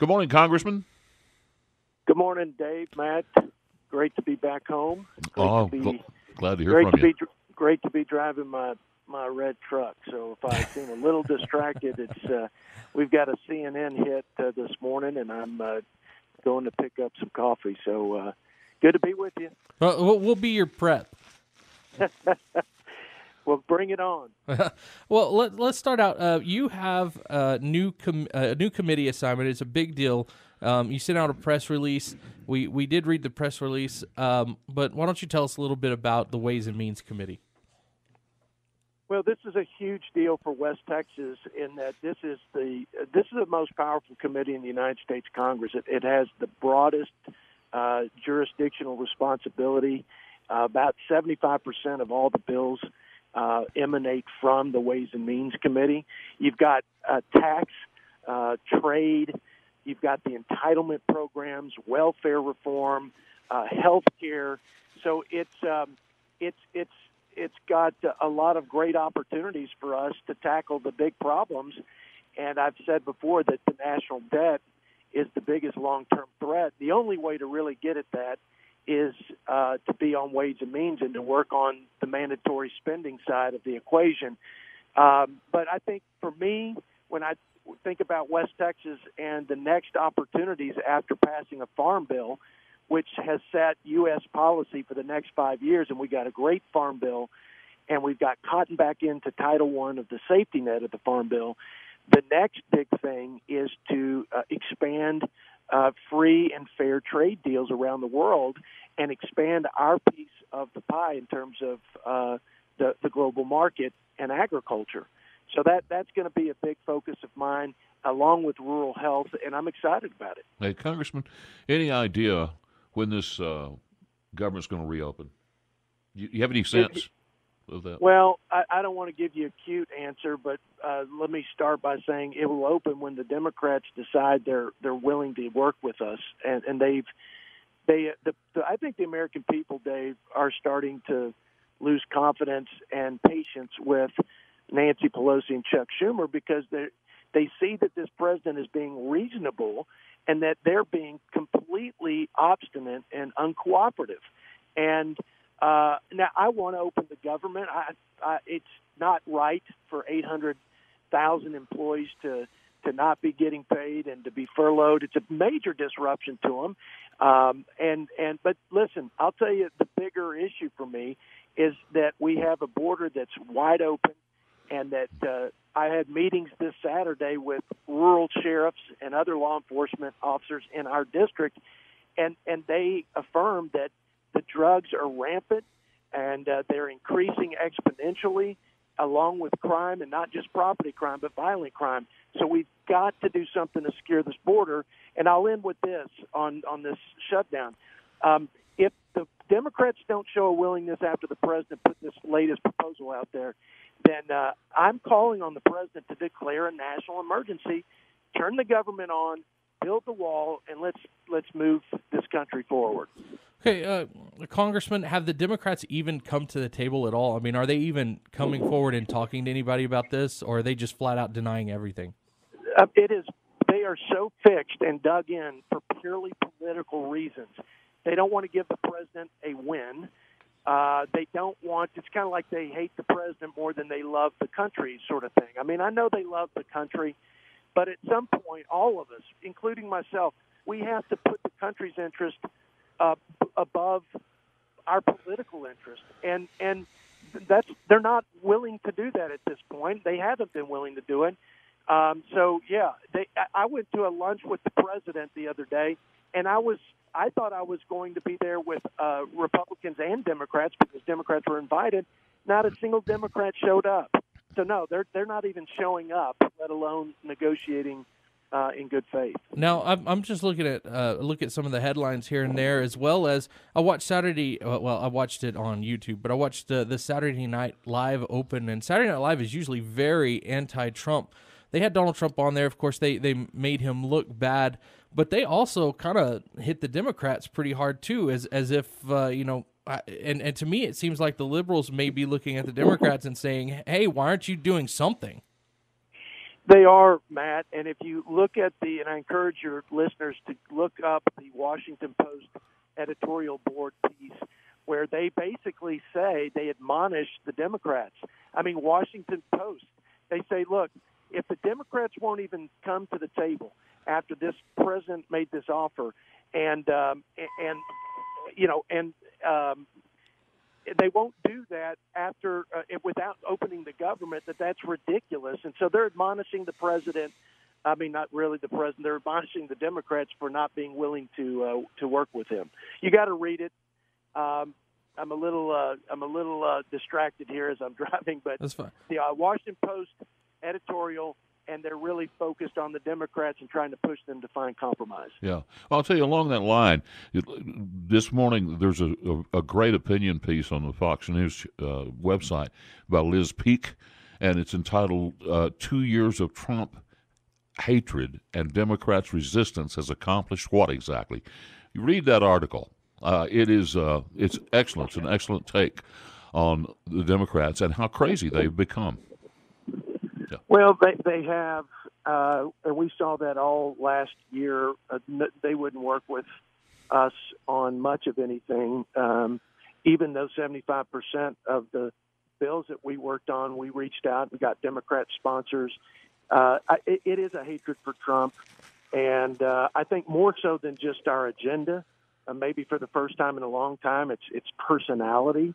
Good morning, Congressman. Good morning, Dave, Matt. Great to be back home. Glad to hear from you. Great to be driving my red truck. So if I seem a little distracted, it's we've got a CNN hit this morning, and I'm going to pick up some coffee. So good to be with you. We'll be your prep. Well, bring it on. Well, let's start out. You have a new committee assignment. It's a big deal. You sent out a press release. We did read the press release, but why don't you tell us a little bit about the Ways and Means Committee? Well, this is a huge deal for West Texas in that this is the most powerful committee in the United States Congress. It has the broadest jurisdictional responsibility. About 75% of all the bills emanate from the Ways and Means Committee. You've got tax, trade, you've got the entitlement programs, welfare reform, health care. So it's got a lot of great opportunities for us to tackle the big problems. And I've said before that the national debt is the biggest long-term threat. The only way to really get at that is to be on Ways and Means and to work on the mandatory spending side of the equation. But I think for me, when I think about West Texas and the next opportunities after passing a farm bill, which has set U.S. policy for the next 5 years, and we got a great farm bill, and we've got cotton back into Title I of the safety net of the farm bill. The next big thing is to expand free and fair trade deals around the world and expand our piece of the pie in terms of the global market and agriculture. So that's going to be a big focus of mine, along with rural health, and I'm excited about it. Hey, Congressman, any idea when this government's going to reopen? You have any sense of that? Well, I don't want to give you a cute answer, but let me start by saying it will open when the Democrats decide they're willing to work with us, and I think the American people, Dave, are starting to lose confidence and patience with Nancy Pelosi and Chuck Schumer because they see that this president is being reasonable and that they're being completely obstinate and uncooperative. And now I want to open the government. It's not right for 800,000 employees to not be getting paid and to be furloughed. It's a major disruption to them. But listen, I'll tell you the bigger issue for me is that we have a border that's wide open, and that I had meetings this Saturday with rural sheriffs and other law enforcement officers in our district, and they affirmed that the drugs are rampant and they're increasing exponentially along with crime, and not just property crime, but violent crime. So we've got to do something to secure this border. And I'll end with this on this shutdown. If the Democrats don't show a willingness after the president put this latest proposal out there, then I'm calling on the president to declare a national emergency, turn the government on, build the wall, and let's move this country forward. Okay, Congressman, have the Democrats even come to the table at all? I mean, are they even coming forward and talking to anybody about this, or are they just flat out denying everything? It is. They are so fixed and dug in for purely political reasons. They don't want to give the president a win. They don't want, it's kind of like they hate the president more than they love the country sort of thing. I mean, I know they love the country, but at some point, all of us, including myself, we have to put the country's interest above our political interest. And they're not willing to do that at this point. They haven't been willing to do it. I went to a lunch with the president the other day, and I thought I was going to be there with Republicans and Democrats because Democrats were invited. Not a single Democrat showed up. So no, they're not even showing up, let alone negotiating in good faith. Now I'm just looking at some of the headlines here and there, as well as I watched Saturday. Well, I watched it on YouTube, but I watched the Saturday Night Live Open, and Saturday Night Live is usually very anti-Trump. They had Donald Trump on there. Of course, they made him look bad, but they also kind of hit the Democrats pretty hard too, as if and to me it seems like the liberals may be looking at the Democrats and saying, "Hey, why aren't you doing something?" They are, Matt, and if you look at and I encourage your listeners to look up the Washington Post editorial board piece where they basically say they admonish the Democrats. I mean, Washington Post, they say, look, if the Democrats won't even come to the table after this president made this offer, and they won't do that after without opening the government, that's ridiculous. And so they're admonishing the president. I mean, not really the president. They're admonishing the Democrats for not being willing to work with him. You got to read it. I'm a little distracted here as I'm driving, but that's fine. The Washington Post editorial, and they're really focused on the Democrats and trying to push them to find compromise. Yeah. Well, I'll tell you, along that line, this morning there's a great opinion piece on the Fox News website by Liz Peek, and it's entitled 2 Years of Trump Hatred and Democrats' Resistance Has Accomplished What Exactly? You read that article. It's excellent. It's an excellent take on the Democrats and how crazy they've become. Yeah. Well, they have, and we saw that all last year. They wouldn't work with us on much of anything, even though 75% of the bills that we worked on, we reached out and got Democrat sponsors. It is a hatred for Trump, and I think more so than just our agenda. Maybe for the first time in a long time, it's personality.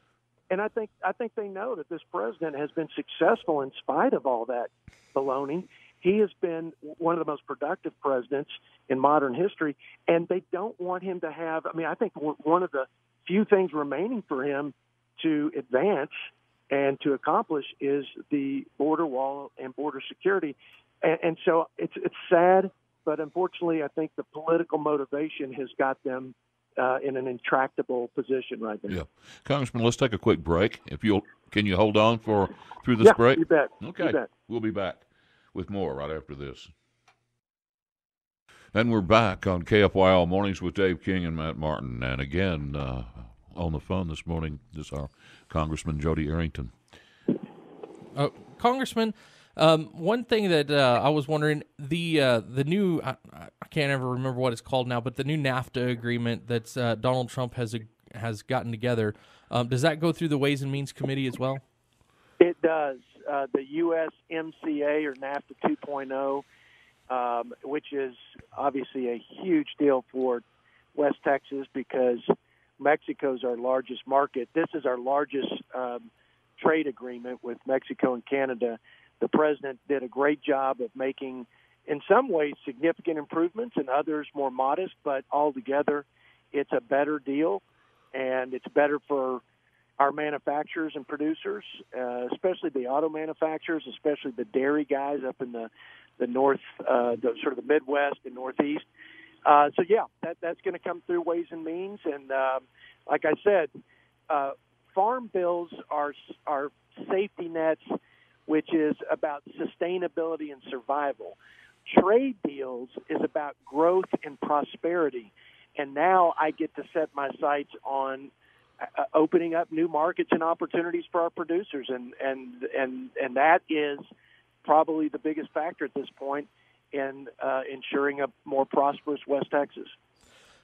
And I think they know that this president has been successful in spite of all that baloney. He has been one of the most productive presidents in modern history, and they don't want him to have. I mean, I think one of the few things remaining for him to advance and to accomplish is the border wall and border security. And so it's sad, but unfortunately, I think the political motivation has got them in an intractable position right now. Yeah, Congressman, let's take a quick break. Can you hold on through this break? You bet. Okay, you bet. We'll be back with more right after this. And we're back on KFYO Mornings with Dave King and Matt Martin. And again, on the phone this morning is our Congressman Jodey Arrington. Congressman, one thing that I was wondering, the new, I can't ever remember what it's called now, but the new NAFTA agreement that Donald Trump has gotten together, does that go through the Ways and Means Committee as well? It does. The USMCA or NAFTA 2.0, which is obviously a huge deal for West Texas because Mexico's our largest market. This is our largest trade agreement with Mexico and Canada. The president did a great job of making, in some ways, significant improvements, and others more modest, but altogether it's a better deal, and it's better for our manufacturers and producers, especially the auto manufacturers, especially the dairy guys up in the north, sort of the Midwest and Northeast. So, that's going to come through Ways and Means. And like I said, farm bills are safety nets, which is about sustainability and survival. Trade deals is about growth and prosperity. And now I get to set my sights on opening up new markets and opportunities for our producers, and that is probably the biggest factor at this point in ensuring a more prosperous West Texas.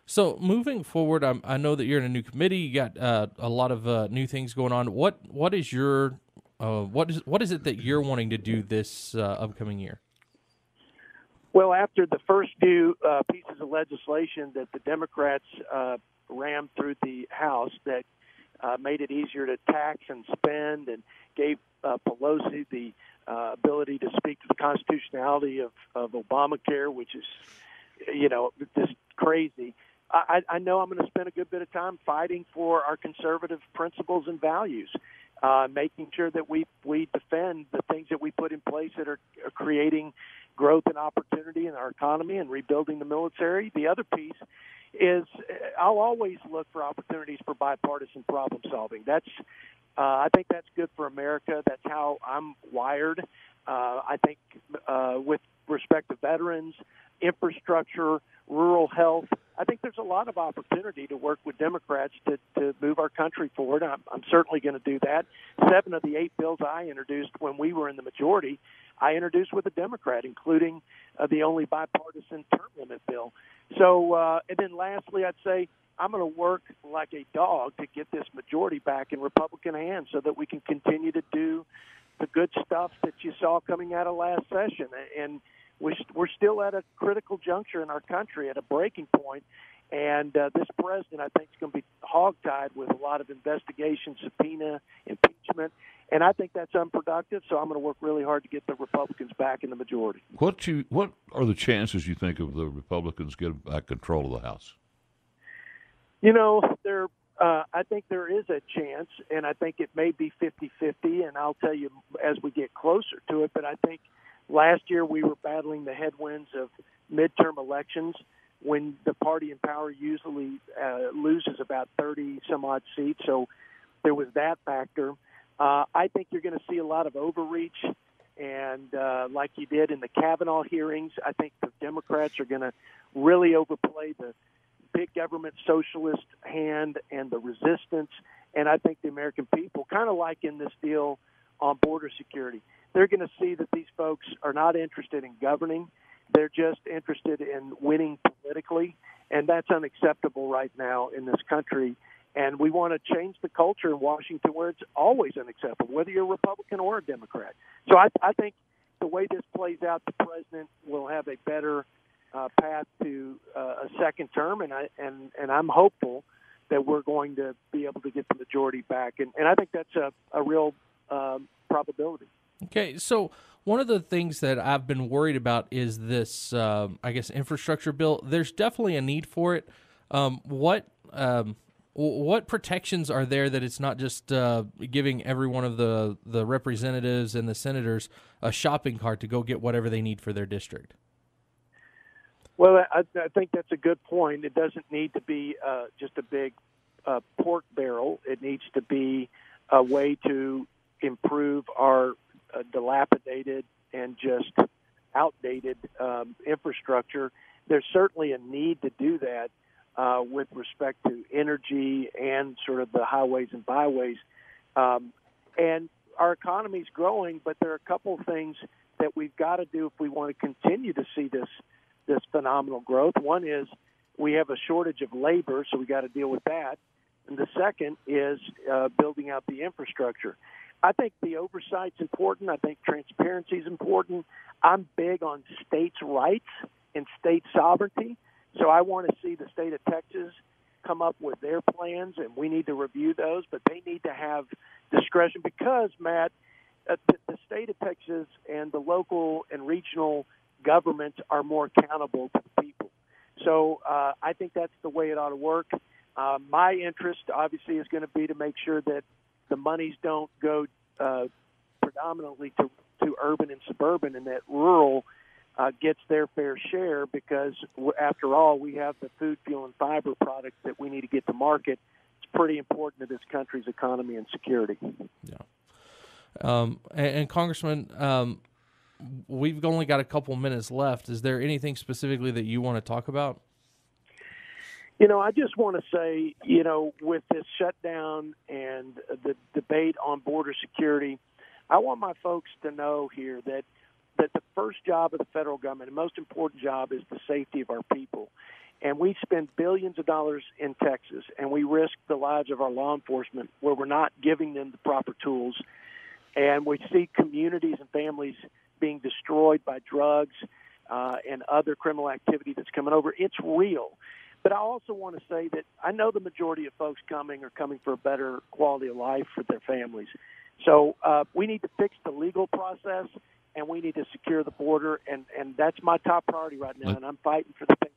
So moving forward, I know that you're in a new committee. You got a lot of new things going on. What is your what is it that you're wanting to do this upcoming year? Well, after the first few pieces of legislation that the Democrats rammed through the House that made it easier to tax and spend and gave Pelosi the ability to speak to the constitutionality of Obamacare, which is, just crazy. I know I'm going to spend a good bit of time fighting for our conservative principles and values, making sure that we defend the things that we put in place that are creating growth and opportunity in our economy and rebuilding the military. The other piece is I'll always look for opportunities for bipartisan problem solving. I think that's good for America. That's how I'm wired. I think with respect to veterans, infrastructure, rural health, I think there's a lot of opportunity to work with Democrats to move our country forward. I'm certainly going to do that. 7 of the 8 bills I introduced when we were in the majority, I introduced with a Democrat, including the only bipartisan term limit bill. So, and then lastly, I'd say I'm going to work like a dog to get this majority back in Republican hands so that we can continue to do the good stuff that you saw coming out of last session. And we're still at a critical juncture in our country, at a breaking point. And this president, I think, is going to be hogtied with a lot of investigation, subpoena, impeachment. And I think that's unproductive, so I'm going to work really hard to get the Republicans back in the majority. What are the chances, you think, of the Republicans getting back control of the House? You know, I think there is a chance, and I think it may be 50-50, and I'll tell you as we get closer to it. But I think last year we were battling the headwinds of midterm elections when the party in power usually loses about 30-some-odd seats. So there was that factor. I think you're going to see a lot of overreach, and like you did in the Kavanaugh hearings, I think the Democrats are going to really overplay the big government socialist hand and the resistance. And I think the American people, kind of like in this deal on border security, they're going to see that these folks are not interested in governing. They're just interested in winning politically, and that's unacceptable right now in this country. And we want to change the culture in Washington where it's always unacceptable, whether you're a Republican or a Democrat. So I think the way this plays out, the president will have a better path to a second term, and I'm hopeful that we're going to be able to get the majority back. And I think that's a real probability. Okay, so one of the things that I've been worried about is this, infrastructure bill. There's definitely a need for it. What protections are there that it's not just giving every one of the representatives and the senators a shopping cart to go get whatever they need for their district? Well, I think that's a good point. It doesn't need to be just a big pork barrel. It needs to be a way to improve our dilapidated and just outdated infrastructure. There's certainly a need to do that with respect to energy and sort of the highways and byways. And our economy's growing, but there are a couple of things that we've got to do if we want to continue to see this phenomenal growth. One is we have a shortage of labor, so we got to deal with that. And the second is building out the infrastructure. I think the oversight's important. I think transparency is important. I'm big on states' rights and state sovereignty. So I want to see the state of Texas come up with their plans, and we need to review those, but they need to have discretion because, Matt, the state of Texas and the local and regional governments are more accountable to the people. So I think that's the way it ought to work. My interest, obviously, is going to be to make sure that the monies don't go predominantly to urban and suburban, and that rural gets their fair share because, after all, we have the food, fuel, and fiber products that we need to get to market. It's pretty important to this country's economy and security. Yeah. And Congressman, we've only got a couple minutes left. Is there anything specifically that you want to talk about? You know, I just want to say, with this shutdown and the debate on border security, I want my folks to know here that the first job of the federal government, the most important job, is the safety of our people. And we spend billions of dollars in Texas, and we risk the lives of our law enforcement where we're not giving them the proper tools. And we see communities and families being destroyed by drugs and other criminal activity that's coming over. It's real. But I also want to say that I know the majority of folks coming are coming for a better quality of life for their families. So we need to fix the legal process, and we need to secure the border, and that's my top priority right now. And I'm fighting for the things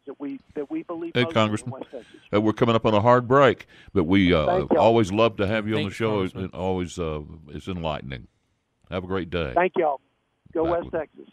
that we believe. Hey, Congressman, in West Texas. We're coming up on a hard break, but we always love to have you on the show. It always it's enlightening. Have a great day. Thank y'all. Go West Texas.